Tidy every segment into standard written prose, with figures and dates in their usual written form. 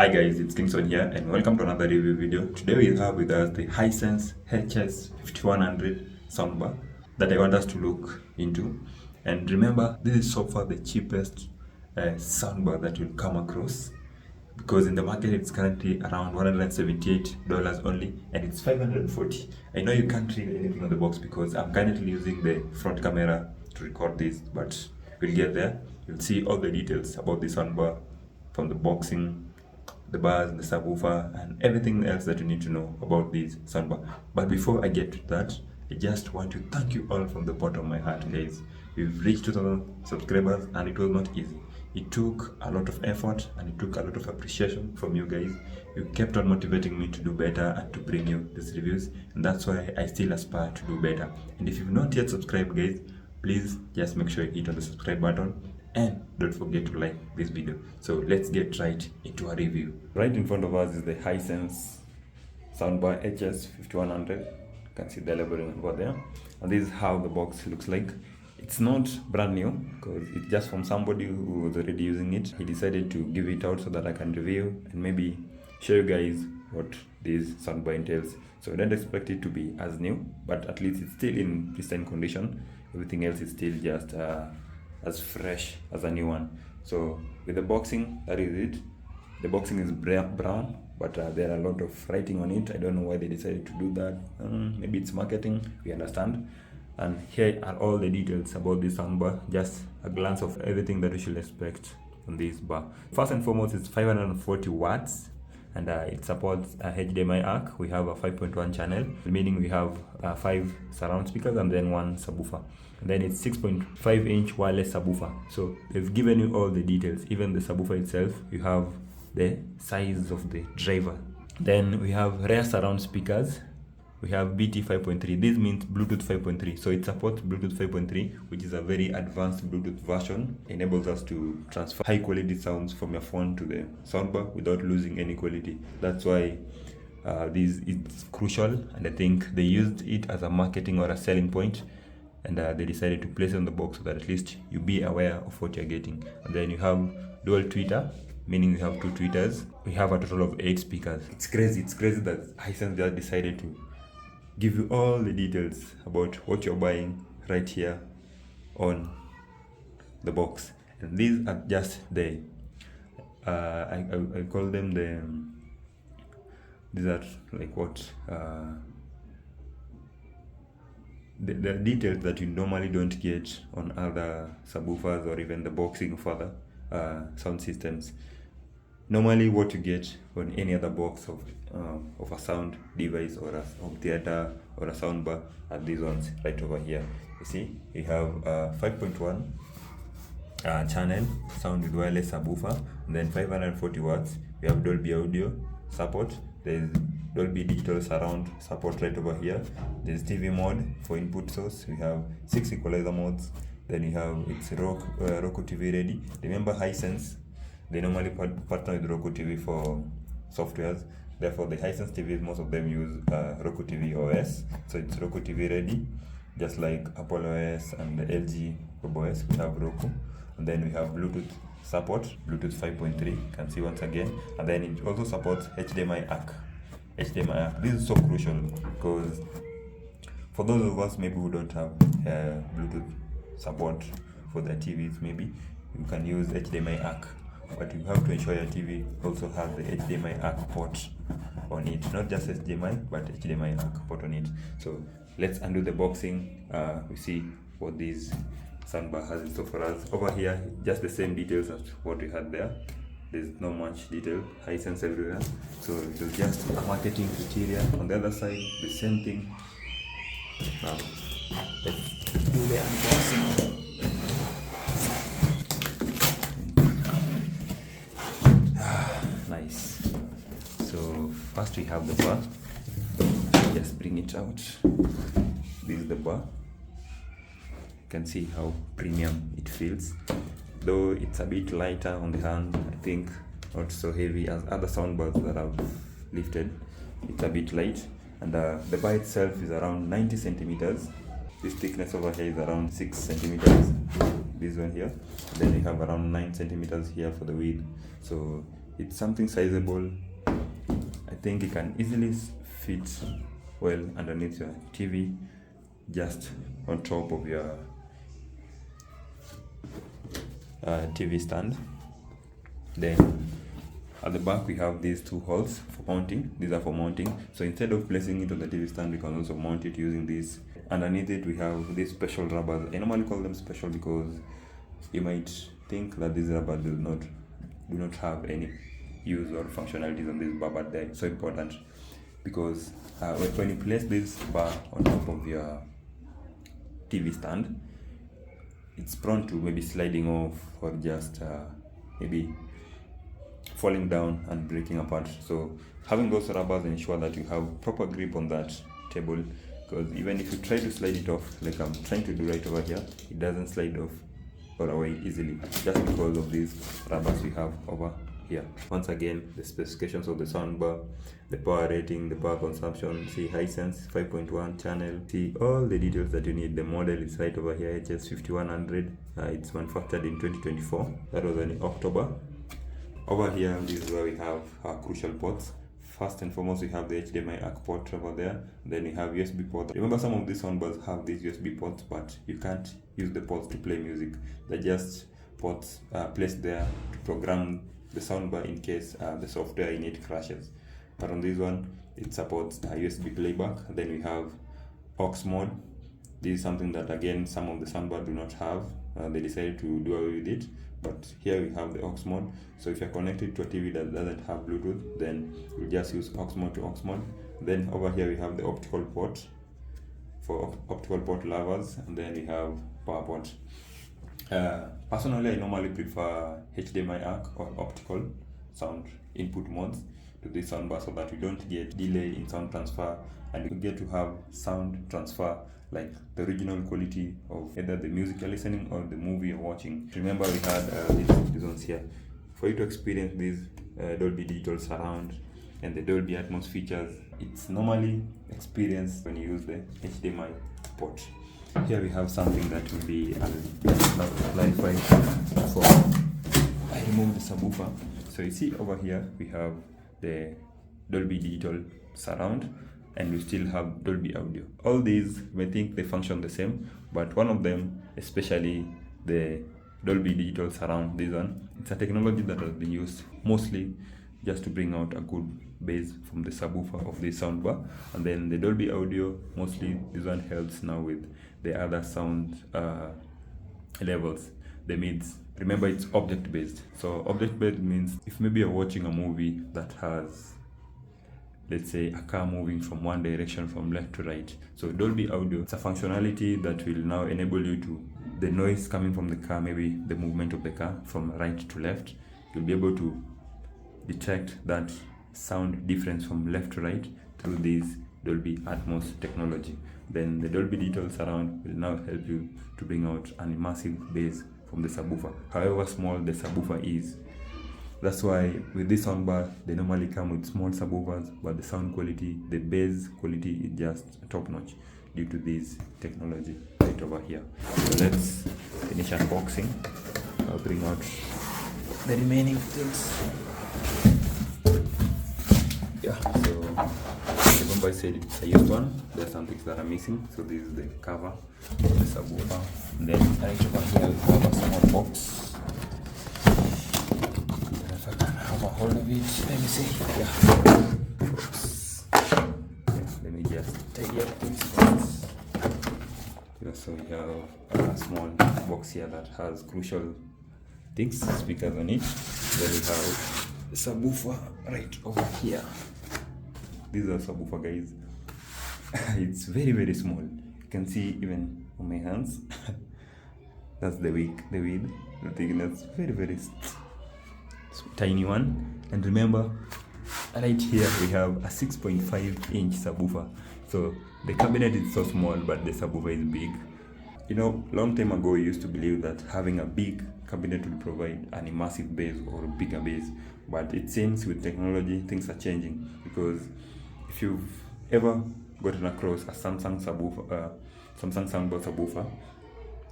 Hi guys, it's Kingston here and welcome to another review video. Today we have with us the Hisense HS5100 soundbar that I want us to look into. And remember, this is so far the cheapest soundbar that you'll come across, because in the market it's currently around $178 only, and it's 540. I know you can't read anything on the box because I'm currently using the front camera to record this, but we'll get there. You'll see all the details about the soundbar, from the boxing, the bars, the subwoofer, and everything else that you need to know about this soundbar. But before I get to that, I just want to thank you all from the bottom of my heart, guys. We've reached 2,000 subscribers and it was not easy. It took a lot of effort and it took a lot of appreciation from you guys. You kept on motivating me to do better and to bring you these reviews, and that's why I still aspire to do better. And if you've not yet subscribed, guys, please just make sure you hit on the subscribe button and don't forget to like this video. So let's get right into a review. Right in front of us is the Hisense soundbar HS5100. You can see the labeling over there, and this is how the box looks like. It's not brand new because it's just from somebody who was already using it. He decided to give it out so that I can review and maybe show you guys what this soundbar entails. So don't expect it to be as new, but at least it's still in pristine condition. Everything else is still just as fresh as a new one. So with the boxing, that is it. The boxing is brown, but there are a lot of writing on it. I don't know why they decided to do that. Maybe it's marketing, we understand. And here are all the details about this soundbar, just a glance of everything that you should expect on this bar. First and foremost, it's 540 watts, and it supports a HDMI ARC. We have a 5.1 channel, meaning we have 5 surround speakers and then 1 subwoofer. And then it's 6.5-inch wireless subwoofer. So they've given you all the details. Even the subwoofer itself, you have the size of the driver. Then we have rear surround speakers. We have BT 5.3. This means Bluetooth 5.3. So it supports Bluetooth 5.3, which is a very advanced Bluetooth version. Enables us to transfer high quality sounds from your phone to the soundbar without losing any quality. That's why this is crucial, and I think they used it as a marketing or a selling point, and they decided to place it on the box so that at least you be aware of what you're getting. And then you have dual tweeter, meaning you have 2 tweeters. We have a total of 8 speakers. It's crazy that Hisense just decided to give you all the details about what you're buying right here on the box. And these are just the I call them these are like what the details that you normally don't get on other subwoofers or even the boxing of other sound systems. Normally what you get on any other box of a sound device or a home theater or a soundbar are these ones right over here. You see, we have a 5.1 channel sound with wireless subwoofer, and then 540 watts. We have Dolby Audio support. There's Dolby Digital Surround support right over here. There's TV mode for input source. We have 6 equalizer modes. Then we have it's Roku TV ready. Remember Hisense, they normally partner with Roku TV for softwares. Therefore, the Hisense TVs, most of them use Roku TV OS. So it's Roku TV ready, just like Apple OS and the LG OS. We have Roku. And then we have Bluetooth support, Bluetooth 5.3, you can see once again. And then it also supports HDMI ARC. HDMI ARC. This is so crucial because for those of us maybe who don't have Bluetooth support for their TVs, maybe you can use HDMI ARC. But you have to ensure your TV also has the HDMI ARC port on it. Not just HDMI, but HDMI ARC port on it. So let's undo the boxing. We see what this soundbar has in store for us. Over here, just the same details as what we had there. There's not much detail. Hisense everywhere. So it was just a marketing criteria. On the other side, the same thing. Now, let's do the unboxing. Nice. So first we have the bar. Just bring it out. This is the bar. You can see how premium it feels, though it's a bit lighter on the hand. I think not so heavy as other soundbars that I've lifted. It's a bit light, and the bar itself is around 90 centimeters. This thickness over here is around 6 centimeters. This one here. Then we have around 9 centimeters here for the width. So it's something sizable. I think it can easily fit well underneath your TV, just on top of your TV stand. Then at the back we have these two holes for mounting. These are for mounting, so instead of placing it on the TV stand, we can also mount it using this. Underneath it we have these special rubbers. I normally call them special because you might think that these rubbers do not have any use or functionalities on this bar, but they're so important because when you place this bar on top of your TV stand, it's prone to maybe sliding off or just maybe falling down and breaking apart. So having those rubbers ensure that you have proper grip on that table, because even if you try to slide it off, like I'm trying to do right over here, it doesn't slide off or away easily, just because of these rubbers we have over here. Once again, the specifications of the soundbar, the power rating, the power consumption, see Hisense 5.1 channel, see all the details that you need. The model is right over here, HS5100. It's manufactured in 2024. That was in October. Over here, this is where we have our crucial ports. First and foremost, we have the HDMI ARC port over there. Then we have USB port. Remember, some of these soundbars have these USB ports, but you can't use the ports to play music. They're just ports placed there to program the soundbar in case the software in it crashes. But on this one, it supports USB playback. Then we have aux mode. This is something that again some of the soundbar do not have. They decided to do away with it. But here we have the aux mode. So if you're connected to a TV that doesn't have Bluetooth, then you just use aux mode to aux mode. Then over here we have the optical port for optical port lovers, and then we have power port. Personally, I normally prefer HDMI ARC or optical sound input modes to this soundbar so that we don't get delay in sound transfer, and we get to have sound transfer like the original quality of either the music you're listening or the movie you're watching. Remember, we had these ones here. For you to experience this Dolby Digital Surround and the Dolby Atmos features, it's normally experienced when you use the HDMI port. Here we have something that will be clarified. So I remove the subwoofer. So you see over here we have the Dolby Digital Surround, and we still have Dolby Audio. All these, you may think they function the same, but one of them, especially the Dolby Digital Surround, this one, it's a technology that has been used mostly just to bring out a good bass from the subwoofer of the soundbar. And then the Dolby Audio, mostly this one helps now with the other sound levels, the mids. Remember, it's object based. So object based means if maybe you're watching a movie that has, let's say, a car moving from one direction from left to right. So Dolby Audio, it's a functionality that will now enable you to, the noise coming from the car, maybe the movement of the car from right to left, you'll be able to detect that sound difference from left to right through this Dolby Atmos technology. Then the Dolby Digital Surround will now help you to bring out an immersive bass from the subwoofer, however small the subwoofer is. That's why with this soundbar, they normally come with small subwoofers, but the sound quality, the bass quality is just top notch due to this technology right over here. So let's finish unboxing. I'll bring out the remaining things. Yeah, so remember I said it's a used one. There's some things that are missing. So this is the cover of the subwoofer. And then right over here we have a small box. Hold of it. Let me see. Yeah. Oops. Yeah, let me just tidy up these ones. Yeah, so we have a small box here that has crucial things, speakers on it. Then we have the subwoofer right over here. This is a subwoofer, guys. It's very, very small. You can see even on my hands. That's the width, the thickness. Very, very tiny one. And remember, right here we have a 6.5-inch subwoofer. So the cabinet is so small, but the subwoofer is big. You know, long time ago we used to believe that having a big cabinet will provide an immersive bass or a bigger bass, but it seems with technology things are changing, because if you've ever gotten across a Samsung subwoofer, Samsung soundbar subwoofer,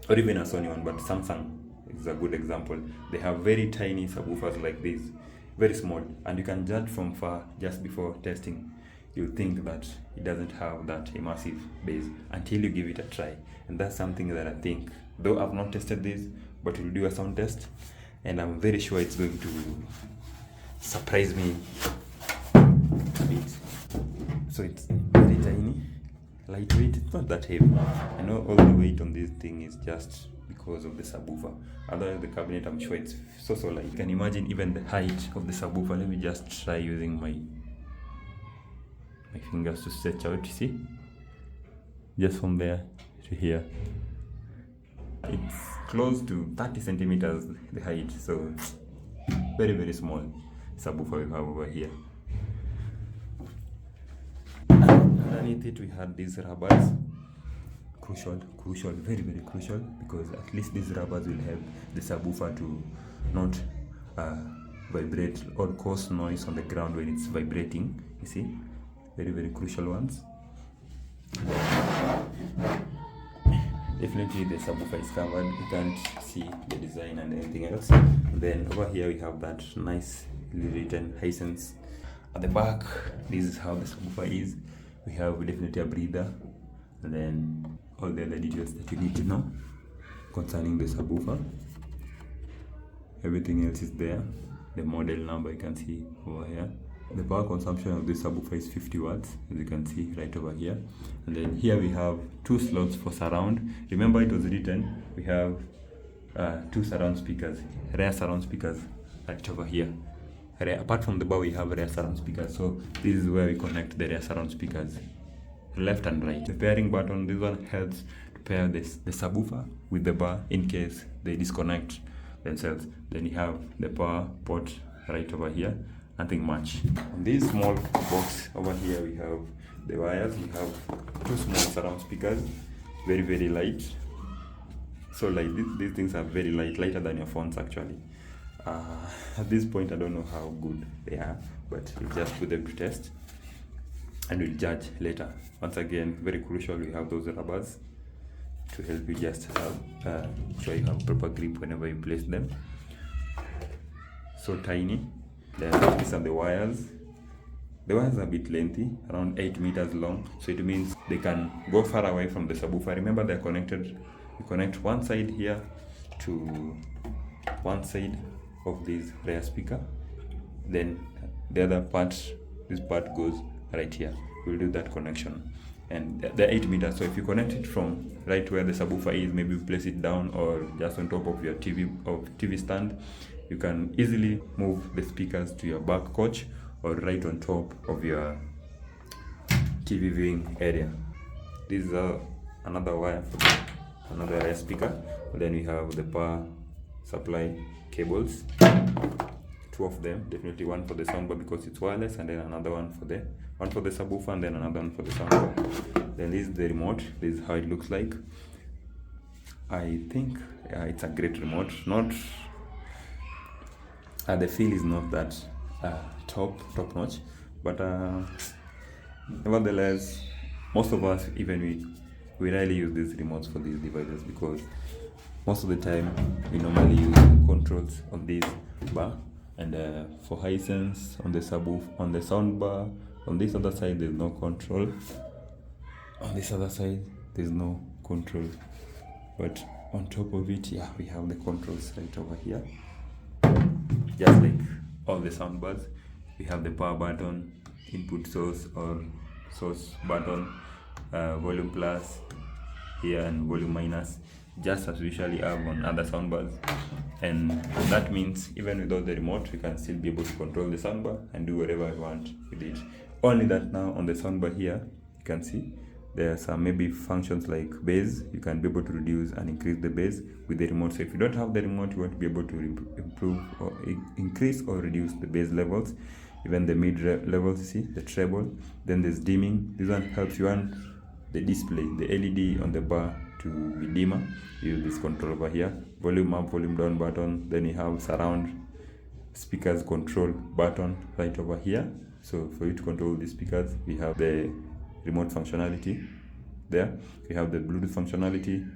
or even a Sony one, but Samsung is a good example. They have very tiny subwoofers like this, very small, and you can judge from far just before testing. You think that it doesn't have that immersive bass until you give it a try, and that's something that I think, though I've not tested this, but we'll do a sound test, and I'm very sure it's going to surprise me a bit. So it's very tiny, lightweight, it's not that heavy. I know all the weight on this thing is just because of the subwoofer. Otherwise the cabinet, I'm sure it's so light. You can imagine even the height of the subwoofer. Let me just try using my fingers to stretch out, see? Just from there to here. It's close to 30 centimeters the height, so very small subwoofer we have over here. Underneath it we had these rubbers. Crucial, very crucial, because at least these rubbers will help the subwoofer to not vibrate or cause noise on the ground when it's vibrating. You see, very crucial ones. Definitely the subwoofer is covered, you can't see the design and anything else. And then over here we have that nice written Hisense. At the back, this is how the subwoofer is. We have definitely a breather, and then all the other details that you need to know concerning the subwoofer. Everything else is there. The model number you can see over here. The power consumption of this subwoofer is 50 watts, as you can see right over here. And then here we have 2 slots for surround. Remember, it was written we have 2 surround speakers, rear surround speakers right over here. Apart from the bar, we have rear surround speakers, so this is where we connect the rear surround speakers, left and right. The pairing button, this one helps to pair the subwoofer with the bar in case they disconnect themselves. Then you have the power port right over here. Nothing much. On this small box over here we have the wires. We have 2 small surround speakers, very light. So like these things are very lighter than your phones actually. At this point I don't know how good they are, but we'll just put them to test and we'll judge later. Once again, very crucial, we have those rubbers to help you just have so you have proper grip whenever you place them. So tiny. Then these are the wires. The wires are a bit lengthy, around 8 meters long, so it means they can go far away from the subwoofer. Remember, they're connected. You connect one side here to one side of this rear speaker, then the other part, this part goes right here. We'll do that connection, and they're 8 meters, so if you connect it from right where the subwoofer is, maybe you place it down or just on top of your TV stand, you can easily move the speakers to your back couch or right on top of your TV viewing area. This is another wire for another rear speaker. Then we have the power supply cables, 2 of them, definitely one for the soundbar because it's wireless, and then another one for the subwoofer, and then another one for the soundbar. Then this is the remote. This is how it looks like. I think it's a great remote. Not the feel is not that top notch, but nevertheless, most of us, even we rarely use these remotes for these devices because most of the time we normally use controls on this bar, and for Hisense on the subwoofer, on the soundbar, on this other side there's no control. On this other side there's no control, but on top of it, yeah, we have the controls right over here. Just like all the soundbars, we have the power button, input source or source button, volume plus here and volume minus, just as we usually have on other soundbars. And that means even without the remote, we can still be able to control the soundbar and do whatever we want with it. Only that now on the soundbar here, you can see there are some maybe functions like bass. You can be able to reduce and increase the bass with the remote. So if you don't have the remote, you want to be able to improve or increase or reduce the bass levels, even the mid levels, you see, the treble. Then there's dimming. This one helps you want the display, the LED on the bar to be dimmer. Use this control over here. Volume up, volume down button. Then you have surround speakers control button right over here. So for you to control the speakers, we have the remote functionality there. We have the Bluetooth functionality,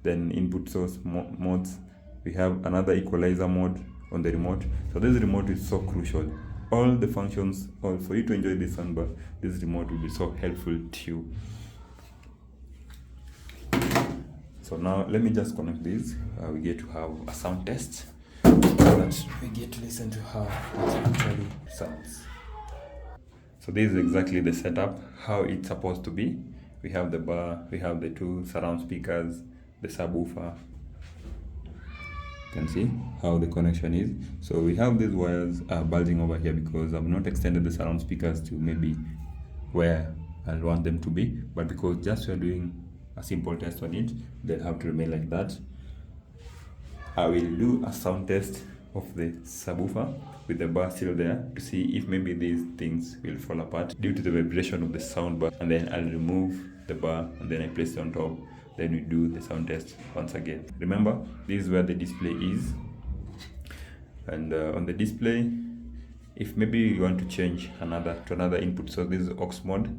then input source modes. We have another equalizer mode on the remote. So this remote is so crucial. All the functions, or for you to enjoy this soundbar, this remote will be so helpful to you. So now let me just connect this. We get to have a sound test, that we get to listen to how it actually sounds. So this is exactly the setup, how it's supposed to be. We have the bar, we have the two surround speakers, the subwoofer. You can see how the connection is. So we have these wires bulging over here because I've not extended the surround speakers to maybe where I want them to be, but because just we're doing a simple test on it, they'll have to remain like that. I will do a sound test of the subwoofer with the bar still there to see if maybe these things will fall apart due to the vibration of the sound bar, and then I'll remove the bar and then I place it on top. Then we do the sound test once again. Remember, this is where the display is, and on the display, if maybe you want to change to another input, so this is aux mode.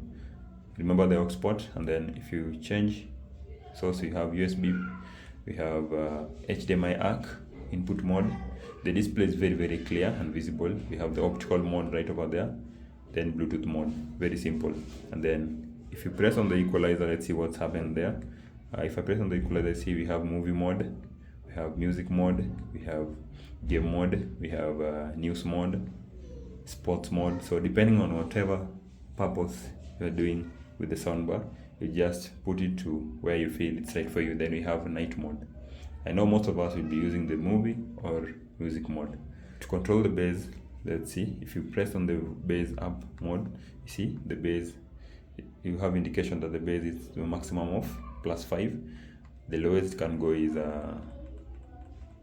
Remember the aux port, and then if you change source, you have USB, we have HDMI ARC input mode. The display is very clear and visible. We have the optical mode right over there, then Bluetooth mode, very simple. And then if you press on the equalizer, let's see what's happened there. If I press on the equalizer, see we have movie mode, we have music mode, we have game mode, we have news mode, sports mode. So depending on whatever purpose you're doing with the soundbar, you just put it to where you feel it's right for you. Then we have night mode. I know most of us will be using the movie or music mode. To control the bass, let's see, if you press on the bass up mode, you see the bass, you have indication that the bass is the maximum of +5. The lowest can go is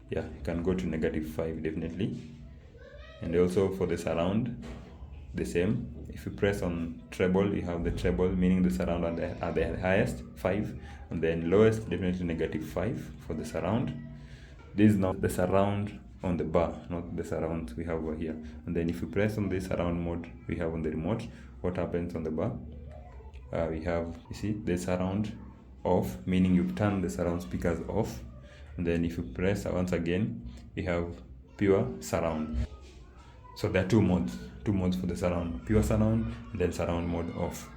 it can go to -5 definitely. And also for the surround, the same. If you press on treble, you have the treble, meaning the surround at the highest 5, and then lowest definitely -5 for the surround. This is now the surround on the bar, not the surround we have over here. And then if you press on the surround mode we have on the remote, what happens on the bar? We have, you see, the surround off, meaning you turn the surround speakers off. And then if you press once again, we have pure surround. So there are two modes for the surround: pure surround and then surround mode off.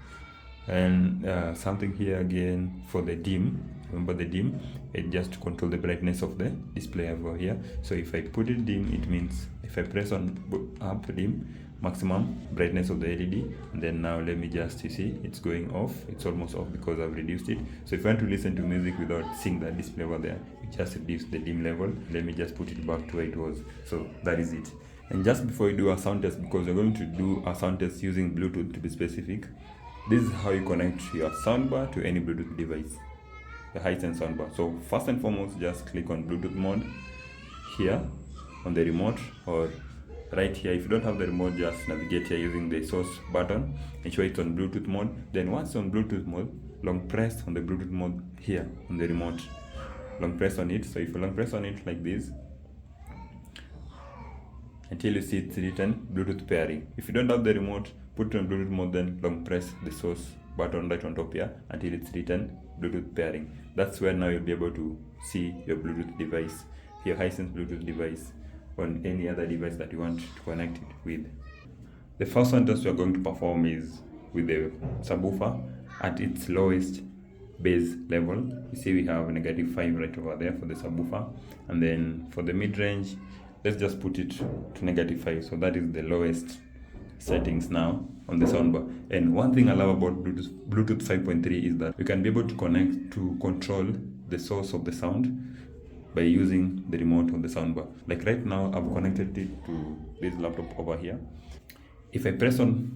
And something here again for the dim. Remember the dim, it just to control the brightness of the display over here. So if I put it dim, it means if I press on up dim, maximum brightness of the LED. And then now let me just, you see, it's going off. It's almost off because I've reduced it. So if I want to listen to music without seeing that display over there, you just reduce the dim level. Let me just put it back to where it was. So that is it. And just before you do a sound test, because you're going to do a sound test using Bluetooth to be specific, this is how you connect your soundbar to any Bluetooth device, the Hisense soundbar. So first and foremost, just click on Bluetooth mode here on the remote, or right here. If you don't have the remote, just navigate here using the source button, ensure it's on Bluetooth mode. Then once on Bluetooth mode, long press on the Bluetooth mode here on the remote, long press on it. So if you long press on it like this until you see it's written Bluetooth pairing. If you don't have the remote, put it on Bluetooth mode, then long press the source button right on top here until it's written Bluetooth pairing. That's where now you'll be able to see your Bluetooth device, your Hisense Bluetooth device, on any other device that you want to connect it with. The first sound test we are going to perform is with the subwoofer at its lowest bass level. You see we have -5 right over there for the subwoofer, and then for the mid-range, let's just put it to -5. So that is the lowest settings now on the soundbar. And one thing I love about Bluetooth 5.3 is that you can be able to connect to control the source of the sound by using the remote of the soundbar. Like right now, I've connected it to this laptop over here. If I press on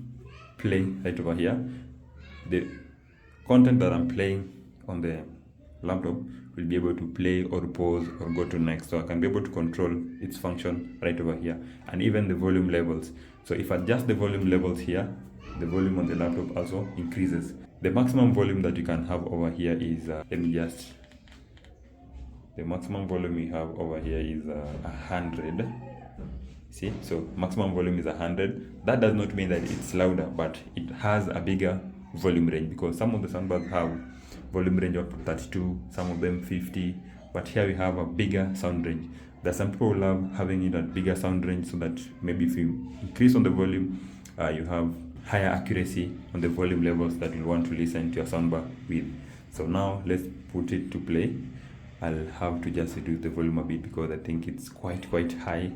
play right over here, the content that I'm playing on the laptop will be able to play or pause or go to next. So I can be able to control its function right over here, and even the volume levels. So if I adjust the volume levels here, the volume on the laptop also increases. The maximum volume that you can have over here is the maximum volume we have over here is 100. See, so maximum volume is 100. That does not mean that it's louder, but it has a bigger volume range, because some of the soundbars have volume range up to 32, some of them 50, but here we have a bigger sound range. There's some people who love having it at bigger sound range, so that maybe if you increase on the volume, you have higher accuracy on the volume levels that you want to listen to your soundbar with. So now let's put it to play. I'll have to just reduce the volume a bit because I think it's quite high.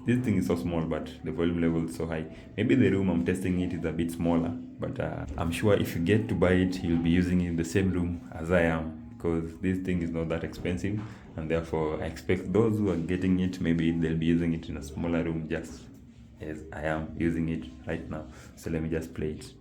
This thing is so small, but the volume level is so high. Maybe the room I'm testing it is a bit smaller, but I'm sure if you get to buy it, you'll be using it in the same room as I am, because this thing is not that expensive, and therefore I expect those who are getting it, maybe they'll be using it in a smaller room just as I am using it right now. So let me just play it.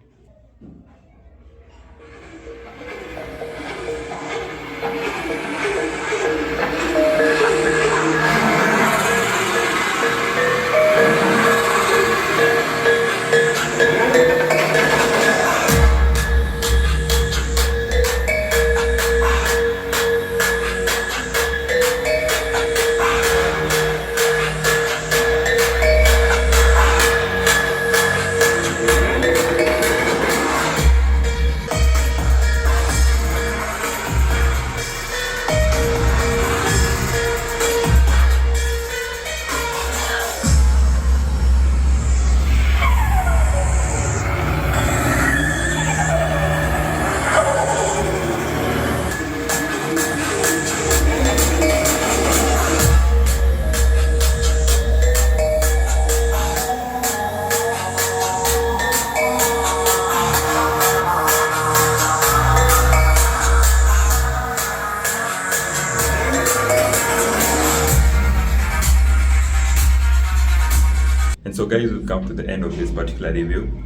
And so guys, we've come to the end of this particular review.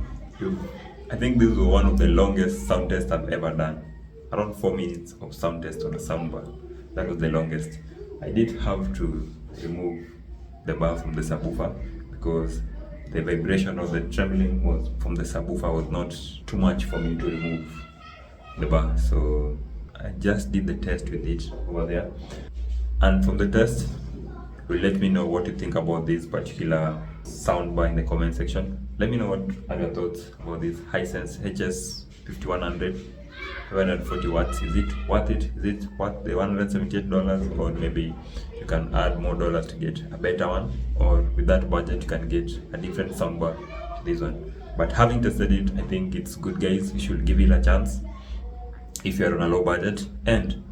I think this was one of the longest sound tests I've ever done. Around 4 minutes of sound test on a soundbar. That was the longest. I did have to remove the bar from the subwoofer because the vibration or the trembling was from the subwoofer was not too much for me to remove the bar. So I just did the test with it over there. And from the test, will let me know what you think about this particular soundbar in the comment section. Let me know what are your thoughts about this Hisense HS5100, 140 watts. Is it worth it? Is it worth the $178, or maybe you can add more dollars to get a better one, or with that budget you can get a different soundbar to this one. But having tested it, I think it's good, guys. You should give it a chance if you're on a low budget. And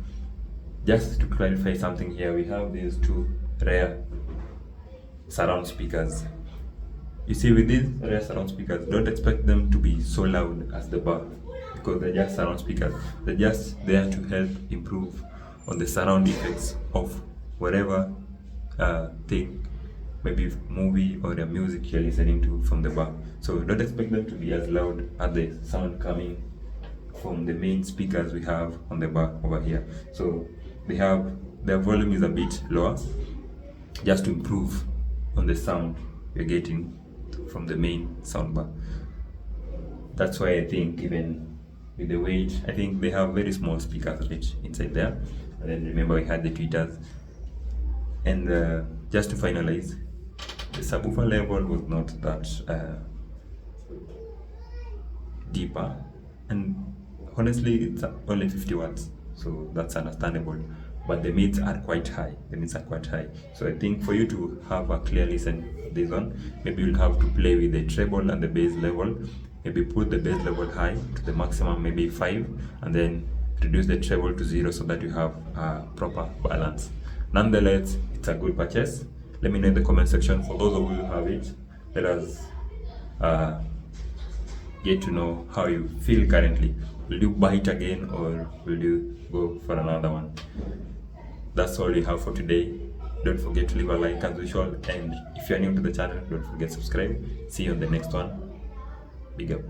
just to clarify something here, we have these two rare surround speakers. You see, with these rare surround speakers, don't expect them to be so loud as the bar, because they're just surround speakers. They're just there to help improve on the surround effects of whatever thing, maybe movie or the music you're listening to from the bar. So don't expect them to be as loud as the sound coming from the main speakers we have on the bar over here. So their volume is a bit lower, just to improve on the sound you're getting from the main soundbar. That's why I think even with the weight, I think they have very small speakers right inside there. And then remember, we had the tweeters. And just to finalize, the subwoofer level was not that deeper, and honestly it's only 50 watts, so that's understandable. But the mids are quite high. So I think for you to have a clear listen to this one, maybe you'll have to play with the treble and the bass level. Maybe put the bass level high to the maximum, maybe 5, and then reduce the treble to 0 so that you have a proper balance. Nonetheless, it's a good purchase. Let me know in the comment section. For those of you who have it, let us get to know how you feel currently. Will you buy it again, or will you go for another one? That's all we have for today. Don't forget to leave a like as usual, and if you're new to the channel, don't forget to subscribe. See you on the next one. Big up.